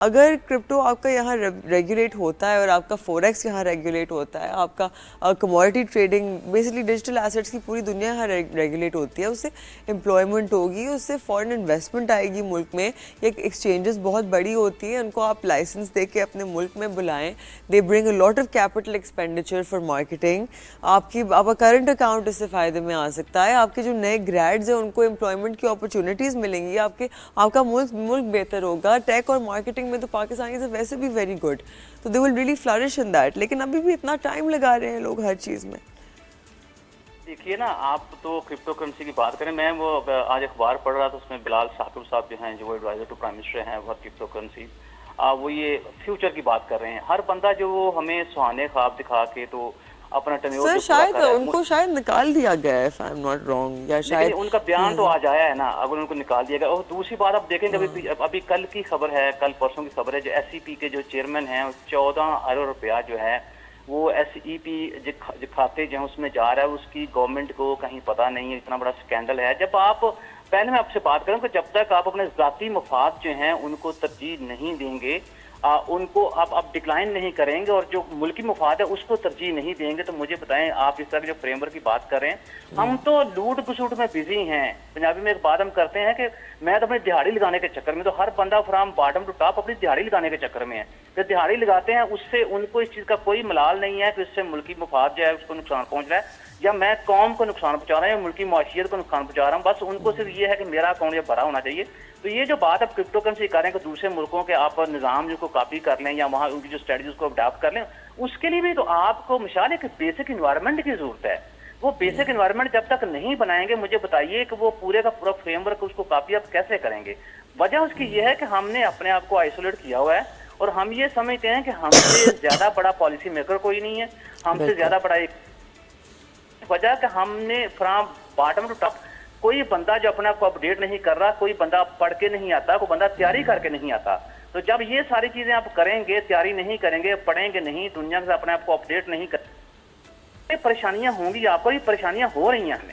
अगर क्रिप्टो आपका यहाँ रेगुलेट होता है और आपका फोरेक्स यहाँ रेगुलेट होता है, आपका commodity trading, basically digital assets की पूरी दुनिया यहाँ रेगुलेट होती है, उससे एम्प्लॉयमेंट होगी, उससे फॉरेन इन्वेस्टमेंट आएगी मुल्क में। ये एक्सचेंजेस बहुत बड़ी होती हैं, उनको आप लाइसेंस दे के अपने मुल्क में बुलाएं। They bring a lot of capital expenditure for marketing. आपका करंट अकाउंट इससे फ़ायदे में आ सकता है। आपके जो नए ग्रेड्स हैं उनको एम्प्लॉयमेंट की अपॉर्चुनिटीज़ मिलेंगी। आपका मुल्क मुल्क बेहतर होगा। टेक और मार्केटिंग में तो पाकिस्तान इज वैसे भी वेरी गुड, तो they will really flourish in that. लेकिन अभी भी इतना टाइम लगा रहे हैं लोग हर चीज़ में। देखिए ना, आप तो क्रिप्टो करेंसी की बात करें, मैं वो आज अखबार पढ़ रहा था, उसमें बिलाल साकिब साहब जो हैं, जो एडवाइजर टू प्राइम मिनिस्टर हैं फॉर क्रिप्टो करेंसी, वो ये फ्यूचर की बात कर रहे हैं। हर बंदा जो वो हमें सुहाने ख्वाब दिखा के तो अपना टेन्योर सर जो पूरा शायद कर रहा उनको शायद निकाल दिया गया है, if I am not wrong, या लेकिन शायद। उनका बयान तो आज आया है ना, अगर उनको निकाल दिया गया। और दूसरी बात आप देखेंगे, अभी कल की खबर है, कल परसों की खबर है, जो SEP के जो चेयरमैन हैं, 14 अरब रुपया जो है वो SEP जो खाते जो है उसमें जा रहा है, उसकी गवर्नमेंट को कहीं पता नहीं है। इतना बड़ा स्कैंडल है। जब आप, पहले मैं आपसे बात करूं कि जब तक आप अपने जाती मफाद जो हैं उनको तरजीह नहीं देंगे, उनको आप डिक्लाइन नहीं करेंगे और जो मुल्की मुफाद है उसको तरजीह नहीं देंगे, तो मुझे बताएं, आप इस तरह जो फ्रेमवर्क की बात कर रहे हैं, हम तो लूट घसूट में बिजी हैं। पंजाबी में एक बात हम करते हैं कि मैं तो अपनी दिहाड़ी लगाने के चक्कर में, तो हर बंदा फ्राम बॉटम टू टॉप अपनी दिहाड़ी लगाने के चक्कर में है। तो दिहाड़ी लगाते हैं, उससे उनको इस चीज का कोई मलाल नहीं है कि उससे मुल्की मुफाद जो है उसको नुकसान पहुंच रहा है, या मैं कौम को नुकसान पहुंचा रहा हूँ, या मुल्की माशियत को नुकसान पहुंचा रहा हूँ। बस उनको सिर्फ ये है कि मेरा अकाउंट ये भरा होना चाहिए। तो ये जो बात आप क्रिप्टो करेंसी कर रहे हैं कि दूसरे मुल्कों के आप निज़ाम जो को कॉपी कर लें या वहाँ उनकी जो स्ट्रेटजीज को अडॉप्ट कर लें, उसके लिए भी तो आपको मिसाल एक बेसिक इन्वायरमेंट की जरूरत है। वो बेसिक इन्वायरमेंट जब तक नहीं बनाएंगे, मुझे बताइए कि वो पूरे का पूरा फ्रेमवर्क उसको कॉपी आप कैसे करेंगे। वजह उसकी ये है कि हमने अपने आप को आइसोलेट किया हुआ है और हम ये समझते हैं कि हमसे ज्यादा बड़ा पॉलिसी मेकर कोई नहीं है, हमसे ज्यादा बड़ा एक वजह कि हमने फ्रॉम बॉटम टू टॉप, कोई बंदा जो अपने आप को अपडेट नहीं कर रहा, कोई बंदा पढ़ के नहीं आता, कोई बंदा तैयारी करके नहीं आता। तो जब ये सारी चीजें आप करेंगे, तैयारी नहीं करेंगे, पढ़ेंगे नहीं, दुनिया से अपने आप को अपडेट नहीं करेंगे, परेशानियां होंगी। आपको भी परेशानियां हो रही हैं हमें।